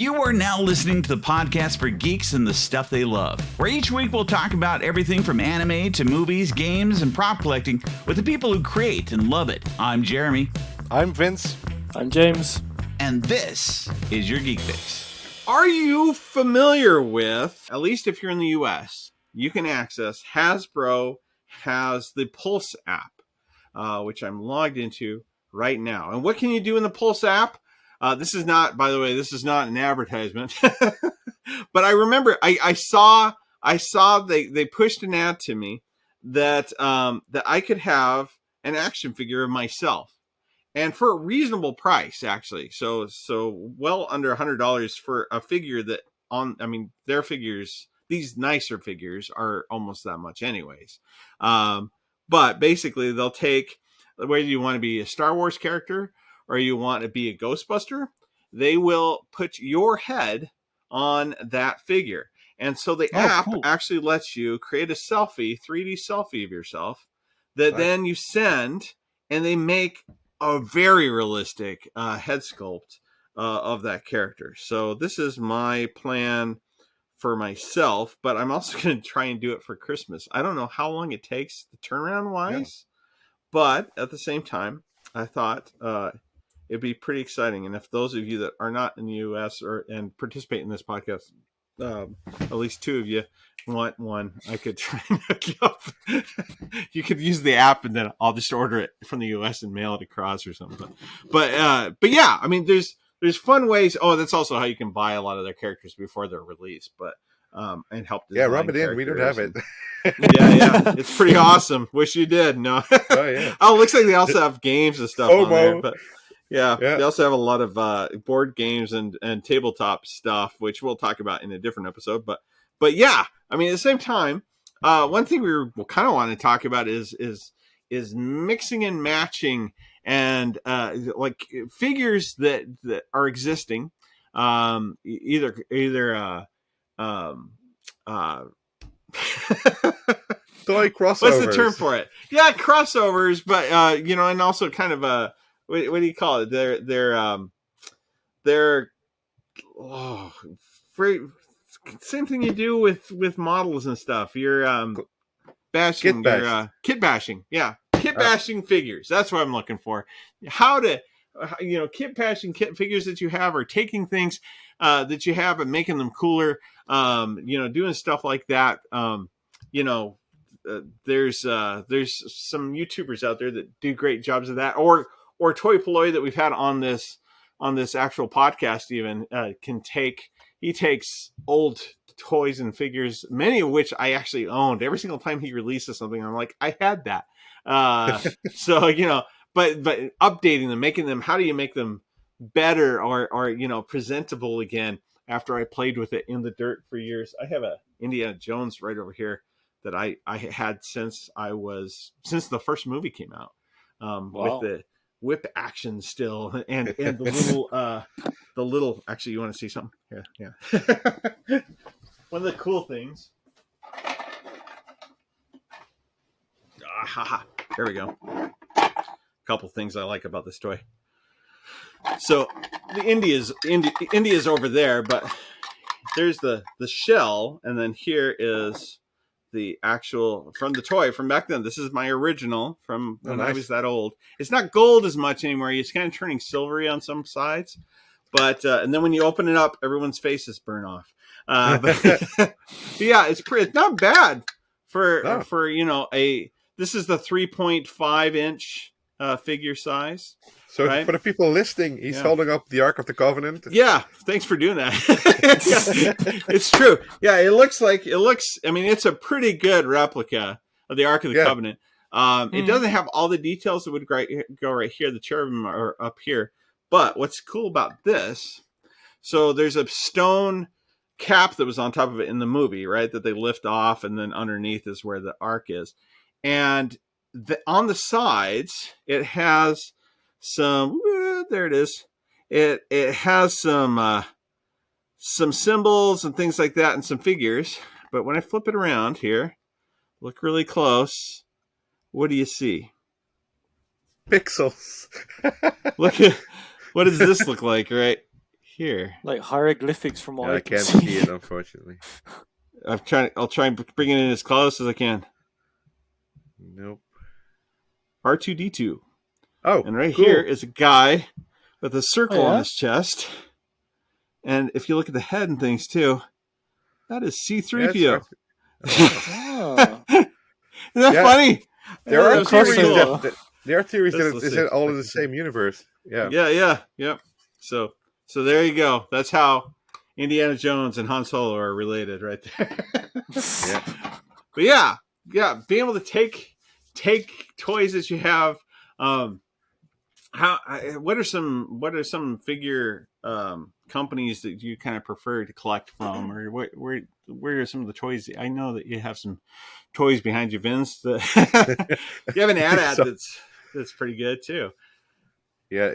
You are now listening to the podcast for geeks and the stuff they love, where each week we'll talk about everything from anime to movies, games, and prop collecting with the people who create and love it. I'm Jeromy. I'm Vinz. I'm James. And this is your Geek Fix. Are you familiar with, at least if you're in the US, you can access, Hasbro has the Pulse app, which I'm logged into right now. And what can you do in the Pulse app? This is not, by the way, this is not an advertisement, but I remember I saw they pushed an ad to me that I could have an action figure of myself, and for a reasonable price, actually. So well under $100 for a figure that their figures, these nicer figures are almost that much anyways. But basically they'll take, whether you want to be a Star Wars character or you want to be a Ghostbuster, they will put your head on that figure. And so the app actually lets you create a 3D selfie of yourself that then you send, and they make a very realistic head sculpt of that character. So this is my plan for myself, but I'm also going to try and do it for Christmas. I don't know how long it takes the turnaround wise, but at the same time, I thought it'd be pretty exciting. And if those of you that are not in the U.S. and participate in this podcast, at least two of you want one, I could try and hook you up. You could use the app, and then I'll just order it from the U.S. and mail it across or something. But yeah, I mean, there's fun ways. Oh, that's also how you can buy a lot of their characters before they're released. But and help. Rub it in. We don't have it. yeah, it's pretty awesome. Wish you did. No. Oh yeah. Oh, it looks like they also have games and stuff on there, but. Yeah, they also have a lot of board games and tabletop stuff, which we'll talk about in a different episode. But yeah, I mean, at the same time, one thing we kind of want to talk about is mixing and matching and like figures that are existing, either. Toy crossovers. What's the term for it? Yeah, crossovers, but and also kind of what do you call it? They're same thing you do with models and stuff. You're bashing, kit bashing. Yeah, kit bashing figures. That's what I'm looking for. How to, kit bashing figures that you have, or taking things that you have and making them cooler. Doing stuff like that. There's some YouTubers out there that do great jobs of that, or Toy Polloi that we've had on this actual podcast even he takes old toys and figures, many of which I actually owned. Every single time he releases something, I'm like, I had that. So, but updating them, making them, how do you make them better or presentable again after I played with it in the dirt for years? I have a Indiana Jones right over here that I had since the first movie came out, with the whip action still, and the little actually, you want to see something? Yeah. One of the cool things. There we go. A couple things I like about this toy. So the India's over there, but there's the shell, and then here is the actual from the toy from back then. This is my original from when I was that old. It's not gold as much anymore. It's kind of turning silvery on some sides, but and then when you open it up, everyone's faces burn off. But yeah, it's not bad for this is the 3.5 inch figure size. So right? For the people listening, he's holding up the Ark of the Covenant. Yeah, thanks for doing that. It's true. Yeah, it looks. I mean, it's a pretty good replica of the Ark of the Covenant. It doesn't have all the details that would go right here. The cherubim are up here. But what's cool about this? So there's a stone cap that was on top of it in the movie, right? That they lift off, and then underneath is where the Ark is. And on the sides, it has some. There it is. It has some symbols and things like that, and some figures. But when I flip it around here, look really close. What do you see? Pixels. Look at what does this look like right here. Like hieroglyphics from all Yeah, I I can can't see. see it, unfortunately. I'll try and bring it in as close as I can. Nope. R2D2. Oh, And right cool. here is a guy with a circle on yeah? his chest. And if you look at the head and things too, that is C3PO. Oh. Isn't that Yeah. funny? There are Of course theories they will. that Let's it's see. all in the same universe. Yeah. Yeah. So there you go. That's how Indiana Jones and Han Solo are related, right there. Yeah. But yeah, being able to take toys that you have. What are some figure companies that you kind of prefer to collect from, or where are some of the toys? I know that you have some toys behind you, Vinz. You have an ad that's pretty good too. Yeah.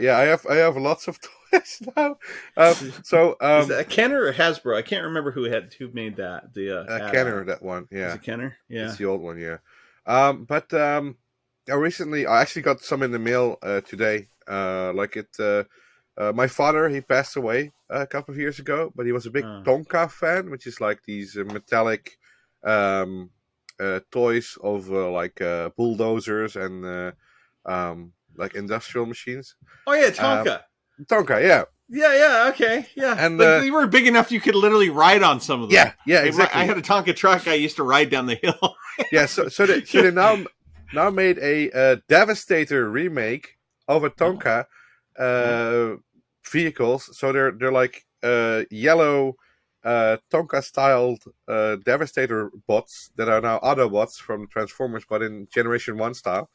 I have lots of toys now. Is that Kenner or Hasbro? I can't remember who made that. Kenner, that one. Yeah. Is it Kenner? Yeah. It's the old one. Yeah. I actually got some in the mail today. My father, he passed away a couple of years ago, but he was a big Tonka fan, which is like these metallic toys of bulldozers and like industrial machines. Oh yeah, Tonka. Tonka, yeah. Yeah, okay, yeah. And they were big enough you could literally ride on some of them. Yeah, exactly. I had a Tonka truck I used to ride down the hill. Yeah, so they now made a Devastator remake of a Tonka vehicles. So they're like yellow Tonka styled Devastator bots that are now Autobots from Transformers, but in Generation 1 style.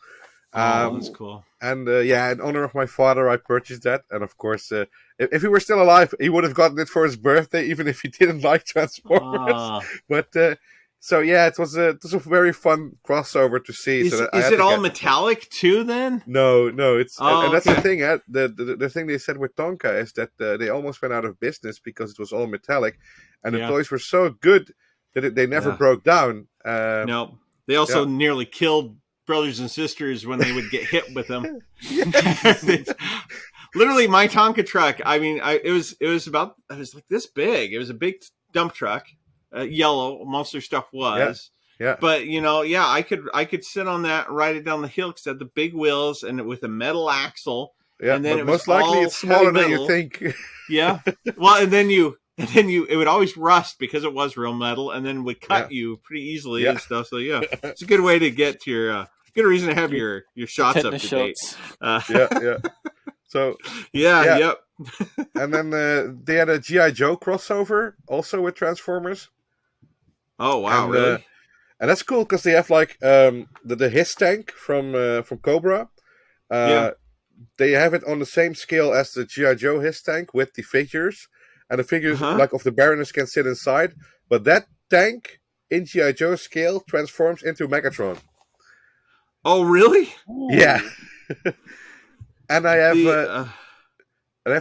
That's cool. And in honor of my father, I purchased that. And of course, if he were still alive, he would have gotten it for his birthday, even if he didn't like Transformers. But it was a very fun crossover to see. Is it all metallic too? Then no, it's and that's okay. the thing. The thing they said with Tonka is that they almost went out of business because it was all metallic, and the toys were so good that they never broke down. No, they also nearly killed brothers and sisters when they would get hit with them. Literally, my Tonka truck. I mean, it was like this big. It was a big dump truck. Yellow, most of their stuff was. Yeah. But I could sit on that, ride it down the hill because it had the big wheels and with a metal axle. Yeah, and then but most likely it's smaller than you think. Yeah. Well, and then it would always rust because it was real metal, and then would cut you pretty easily and stuff. So it's a good way to get to your good reason to have your shots up to date. Yeah. So yep. And then they had a G.I. Joe crossover also with Transformers. Oh wow, and, really? And that's cool because they have like the Hiss tank from Cobra. They have it on the same scale as the G.I. Joe Hiss tank with the figures, and the figures like of the Baroness can sit inside. But that tank in G.I. Joe scale transforms into Megatron. Oh really? Yeah. And I have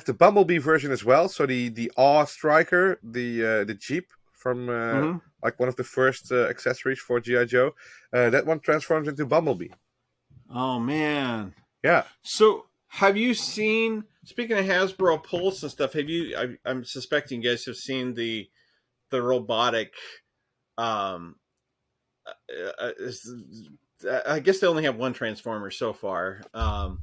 the Bumblebee version as well. So the Awe Striker, the Jeep from like one of the first accessories for G.I. Joe. That one transforms into Bumblebee. Oh man. Yeah. So have you seen? Speaking of Hasbro Pulse and stuff, have you? I'm suspecting you guys have seen the robotic. I guess they only have one Transformer so far. The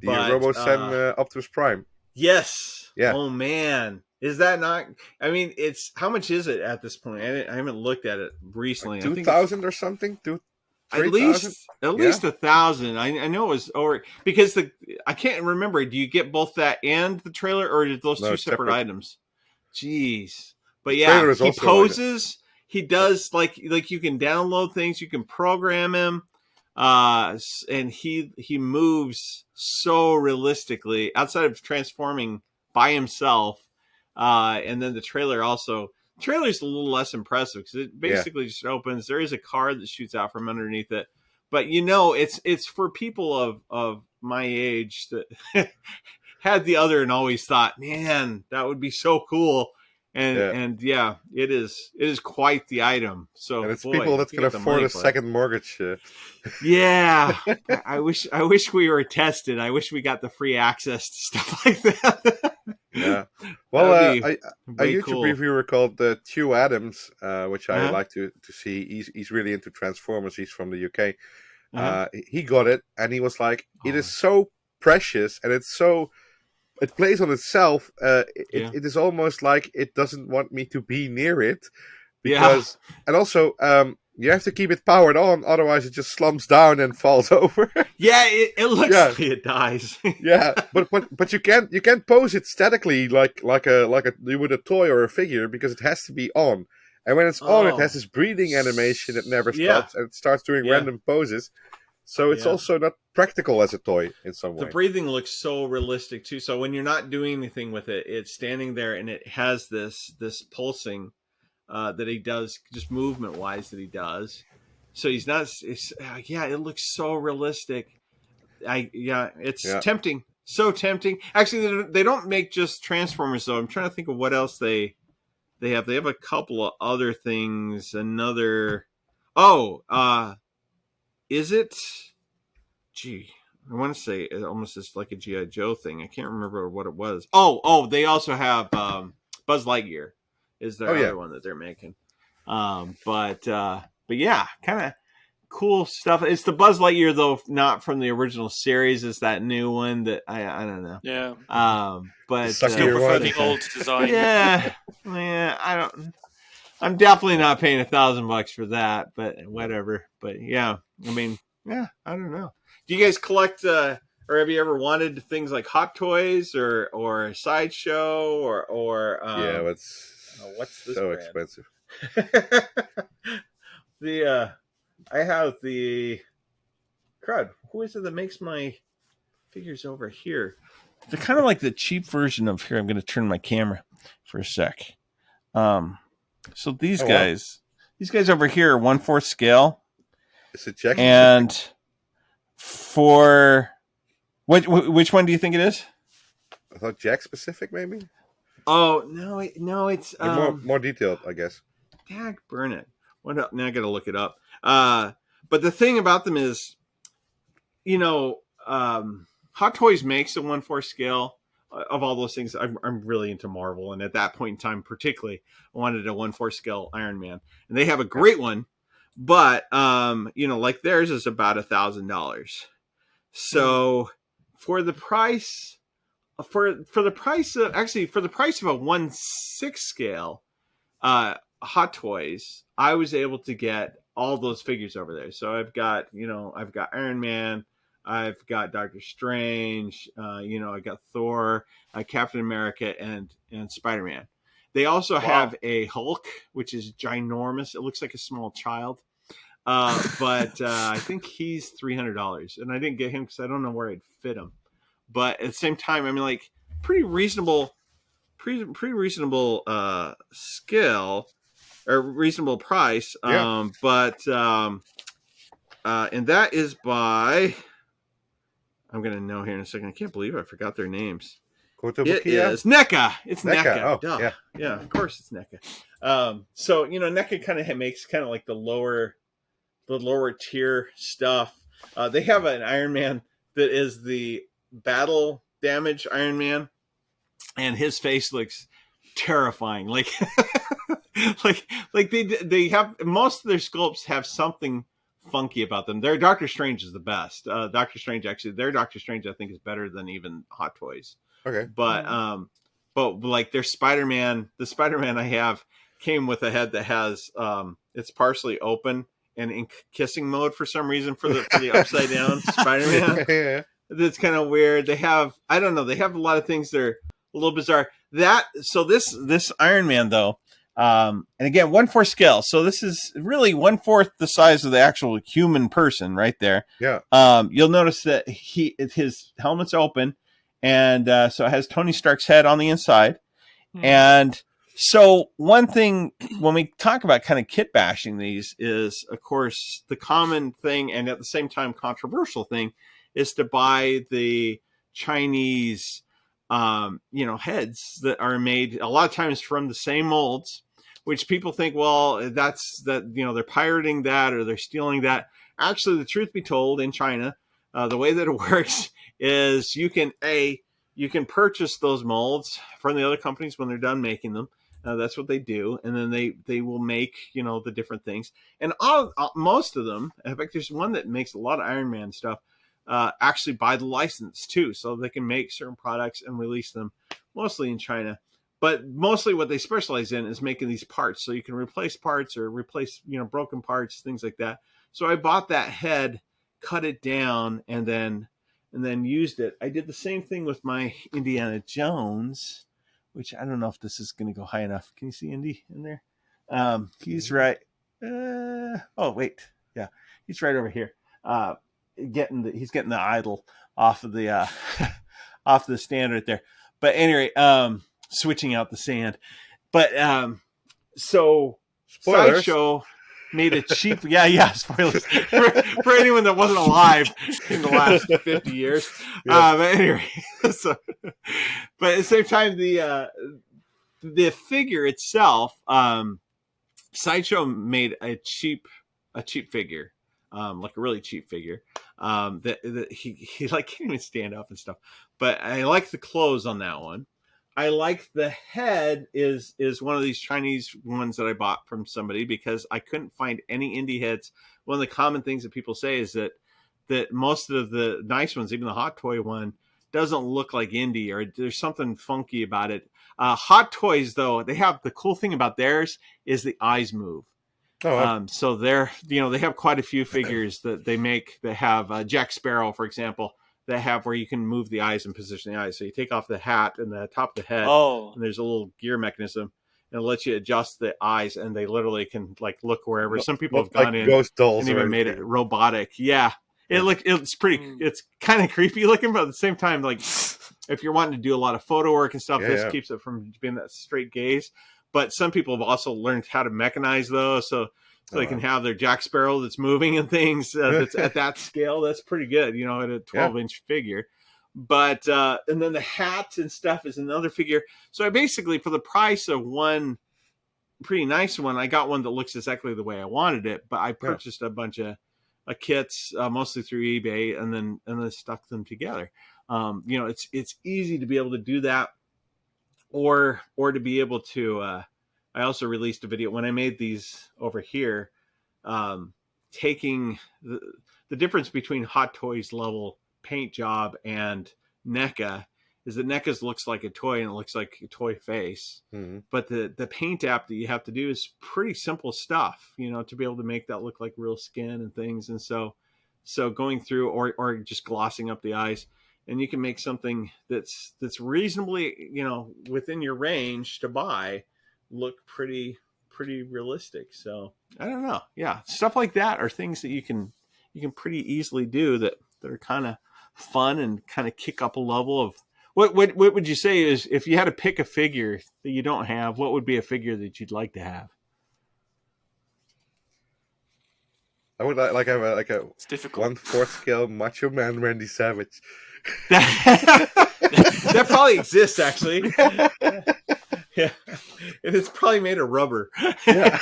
Robosen Optimus Prime. Yes. Yeah. Oh man, is that not? I mean, it's how much is it at this point? I haven't looked at it recently. Like 2,000 or something. At least 1,000. I know it was over because I can't remember. Do you get both that and the trailer, or are those two separate items? Jeez, but yeah, he poses. He does like you can download things, you can program him, and he moves so realistically outside of transforming by himself. And then the trailer also. Trailer's a little less impressive because it basically just opens. There is a car that shoots out from underneath it, but it's for people of my age that had the other and always thought, man, that would be so cool. And it is quite the item. So and it's people that can afford a second mortgage. Yeah, I wish we were tested. I wish we got the free access to stuff like that. Yeah. Well, That'd be a way YouTube cool. reviewer called Tew Adams, which I Uh-huh. like to see. He's really into Transformers. He's from the UK. Uh-huh. He got it, and he was like, "It Oh. is so precious, and it plays on itself. Yeah. It is almost like it doesn't want me to be near it, Yeah. because and also you have to keep it powered on, otherwise it just slumps down and falls over." Yeah, it looks Yeah. like it dies. Yeah, but you can't pose it statically like you would a toy or a figure, because it has to be on. And when it's on, it Oh. has this breathing animation that never Yeah. stops, and it starts doing Yeah. random poses. So it's Yeah. also not practical as a toy in some The way. breathing looks so realistic too. So when you're not doing anything with it, it's standing there and it has this pulsing that he does, just movement wise, that he does. So he's not. Yeah, it looks so realistic. It's Yeah. tempting. So tempting. Actually, they don't make just Transformers though. I'm trying to think of what else they have. They have a couple of other things. Another. Is it? Gee, I want to say it almost is like a G.I. Joe thing. I can't remember what it was. They also have Buzz Lightyear is their other one that they're making. But yeah, kind of cool stuff. It's the Buzz Lightyear though, not from the original series. It's that new one that I don't know. Yeah. But Suck Still your prefer one. the old design. yeah, I don't. I'm definitely not paying $1,000 for that, but whatever. But yeah, I mean, yeah, I don't know. Do you guys collect, or have you ever wanted things like Hot Toys or Sideshow or Yeah, but what's this so brand? expensive. I have the crud. Who is it that makes my figures over here? They're kind of like the cheap version of here. I'm going to turn my camera for a sec. So these guys over here are 1/4 scale. Is it Jack? And for which one do you think it is? I thought Jack specific, maybe. Oh no, it's More detailed, I guess. Dag burn it. What up? Now I got to look it up. But the thing about them is, Hot Toys makes a 1/4 scale of all those things. I'm really into Marvel, and at that point in time, particularly, I wanted a 1/4 scale Iron Man, and they have a great one. But like theirs is about $1,000. So for the price of a 1/6 scale Hot Toys, I was able to get all those figures over there. So I've got Iron Man, I've got Doctor Strange, I got Thor, Captain America, and Spider-Man. They also have a Hulk, which is ginormous. It looks like a small child. But I think he's $300, and I didn't get him because I don't know where I'd fit him. But at the same time, I mean, like pretty reasonable scale or reasonable price. Yeah. And that is by. I'm gonna know here in a second. I can't believe I forgot their names. It is NECA. It's NECA. Oh, duh. Yeah, of course it's NECA. So NECA kind of makes kind of like the lower tier stuff. They have an Iron Man that is the battle damage Iron Man, and his face looks terrifying. Like they have most of their sculpts have something funky about them. Their Doctor Strange is the best. Their Doctor Strange I think is better than even Hot Toys. Okay. But like their Spider-Man, the Spider-Man I have came with a head that has it's partially open and in kissing mode for some reason for the upside down Spider-Man. Yeah. That's kind of weird. They have a lot of things that are a little bizarre. This Iron Man though, and again 1/4 scale. So this is really 1/4 the size of the actual human person right there. Yeah. You'll notice that his helmet's open, and so it has Tony Stark's head on the inside. And so one thing when we talk about kind of kit bashing these is, of course, the common thing and at the same time controversial thing is to buy the Chinese, heads that are made a lot of times from the same molds, which people think, well, they're pirating that or they're stealing that. Actually, the truth be told, in China, the way that it works is you can you can purchase those molds from the other companies when they're done making them. That's what they do, and then they will make the different things. And most of them, in fact, there's one that makes a lot of Iron Man stuff. Actually buy the license too, so they can make certain products and release them, mostly in China. But mostly what they specialize in is making these parts, so you can replace parts or replace broken parts, things like that. So I bought that head, cut it down, and then used it. I did the same thing with my Indiana Jones, which I don't know if this is going to go high enough. Can you see Indy in there? He's right. Oh wait, yeah, he's right over here. He's getting the idol off of the off the stand right there. But anyway, switching out the sand. But so Spoilers. Sideshow made a cheap spoilers for anyone that wasn't alive in the last 50 years. But anyway, but at the same time, the figure itself, Sideshow made a cheap figure. Like a really cheap figure, that he like can't even stand up and stuff. But I like the clothes on that one. I like the head is one of these Chinese ones that I bought from somebody because I couldn't find any indie heads. One of the common things that people say is that most of the nice ones, even the Hot Toy one, doesn't look like indie, or there's something funky about it. Hot Toys, though, they have the cool thing about theirs is the eyes move. So they're, they have quite a few figures that they make that have Jack Sparrow, for example, that have where you can move the eyes and position the eyes. So you take off the hat and the top of the head, and there's a little gear mechanism, and it lets you adjust the eyes, and they literally can like look wherever. Some people have gone in and even made it robotic. Yeah, it's pretty. It's kind of creepy looking, but at the same time, like if you're wanting to do a lot of photo work and stuff, this keeps it from being that straight gaze. But some people have also learned how to mechanize those, so they can have their Jack Sparrow that's moving and things that's at that scale. That's pretty good, at a 12-inch figure. But and then the hats and stuff is another figure. So I basically, for the price of one pretty nice one, I got one that looks exactly the way I wanted it. But I purchased a bunch of kits, mostly through eBay, and then stuck them together. It's easy to be able to do that. Or to be able to, I also released a video when I made these over here, taking the difference between Hot Toys level paint job and NECA is that NECA's looks like a toy and it looks like a toy face. Mm-hmm. But the paint app that you have to do is pretty simple stuff, to be able to make that look like real skin and things. And so going through or just glossing up the eyes. And you can make something that's reasonably, within your range to buy, look pretty realistic. So I don't know. Yeah, stuff like that are things that you can pretty easily do that are kind of fun and kind of kick up a level of. What would you say is, if you had to pick a figure that you don't have, what would be a figure that you'd like to have? I would like have a it's difficult. 1/4 scale Macho Man Randy Savage. That probably exists, actually. Yeah, and it's probably made of rubber. Yeah,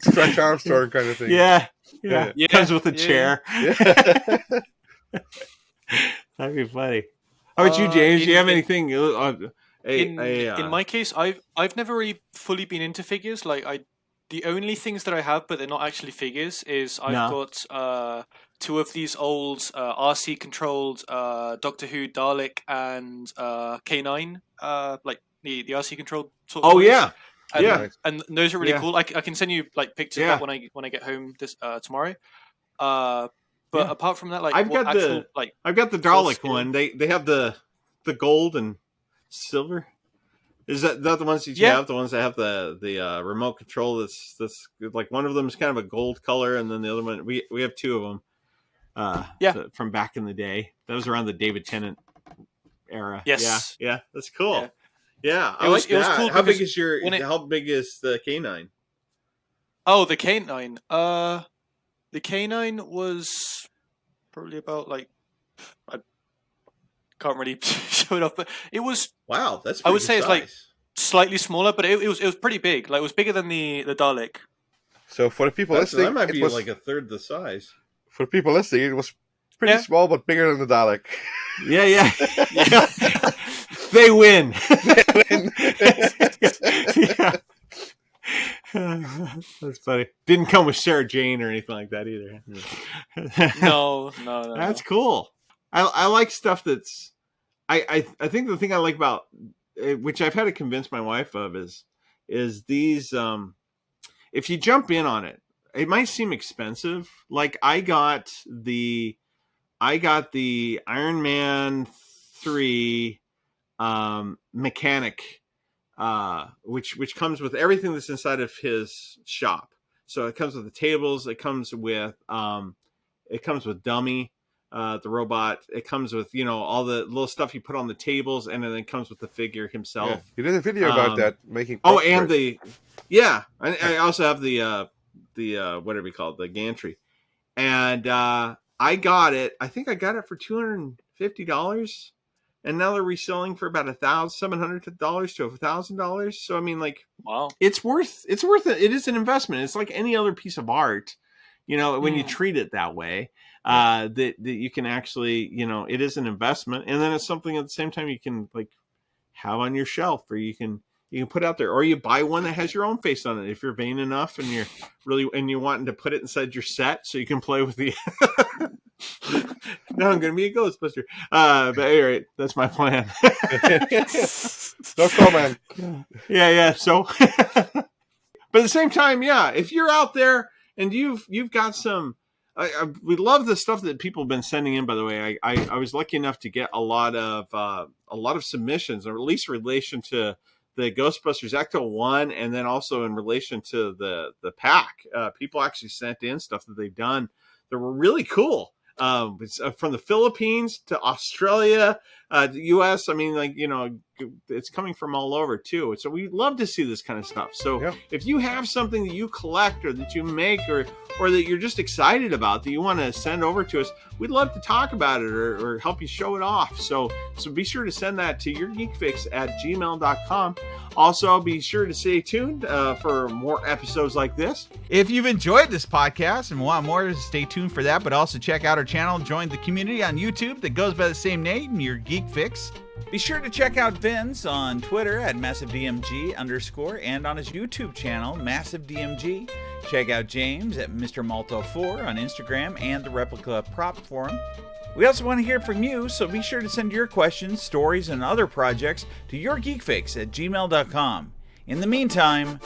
Stretch Armstrong kind of thing. Yeah. Comes with a chair. Yeah. That'd be funny. How about you, James? Do you have anything? In my case, I've never really fully been into figures. Like the only things that I have, but they're not actually figures, is I've got 2 of these old RC controlled Doctor Who Dalek and K9, like the RC controlled sort of. Oh yeah, and those are really cool. I can send you like pictures of that when I get home this tomorrow. But apart from that, like I've got the Dalek one. They have the gold and silver. Is that the ones that you have? The ones that have the remote control. That's like, one of them is kind of a gold color, and then the other one we have 2 of them. From back in the day. That was around the David Tennant era. Yes. Yeah, that's cool. Yeah, it was cool. How big is how big is the K9? Oh, the K9. The K9 was probably about like, I can't really show it off, but it was. Wow, that's. I would say it's like slightly smaller, but it was pretty big. Like, it was bigger than the Dalek. So for the people listening, that might be like a third the size. For the people listening, it was pretty small, but bigger than the Dalek. Yeah. They win. That's funny. Didn't come with Sarah Jane or anything like that either. No. That's cool. I like stuff that's. I think the thing I like about, which I've had to convince my wife of, is these. If you jump in on it, it might seem expensive. Like I got the Iron Man 3 mechanic, which comes with everything that's inside of his shop. So it comes with the tables. It comes with Dummy, the robot. It comes with all the little stuff you put on the tables, and then it comes with the figure himself. Yeah. You did a video about that making. I also have the whatever we call it, the gantry, and I got it. I think I got it for $250, and now they're reselling for about $700 to $1,000. So I mean, like, wow, it's worth it. It is an investment. It's like any other piece of art, when you treat it that way. That you can actually, it is an investment, and then it's something at the same time you can like have on your shelf, or you can put out there, or you buy one that has your own face on it if you're vain enough and you're wanting to put it inside your set so you can play with the. Now I'm going to be a Ghostbuster. But anyway, that's my plan. No comment. Yeah. So, but at the same time, if you're out there and you've got some. We love the stuff that people have been sending in. By the way, I was lucky enough to get a lot of submissions, or at least in relation to the Ghostbusters Ecto 1, and then also in relation to the pack. People actually sent in stuff that they've done that were really cool. It's from the Philippines to Australia, the U.S. I mean, like, it's coming from all over too. So we love to see this kind of stuff. So if you have something that you collect or that you make or that you're just excited about that you want to send over to us, we'd love to talk about it or help you show it off. So be sure to send that to yourgeekfix@gmail.com. Also, be sure to stay tuned for more episodes like this. If you've enjoyed this podcast and want more, stay tuned for that. But also check out our channel and join the community on YouTube that goes by the same name, Your Geek Fix. Be sure to check out Vinz on Twitter at MassiveDMG_ and on his YouTube channel, MassiveDMG. Check out James at Mr. Malto4 on Instagram and the Replica Prop Forum. We also want to hear from you, so be sure to send your questions, stories, and other projects to yourgeekfix@gmail.com. In the meantime,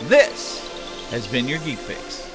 this has been Your Geek Fix.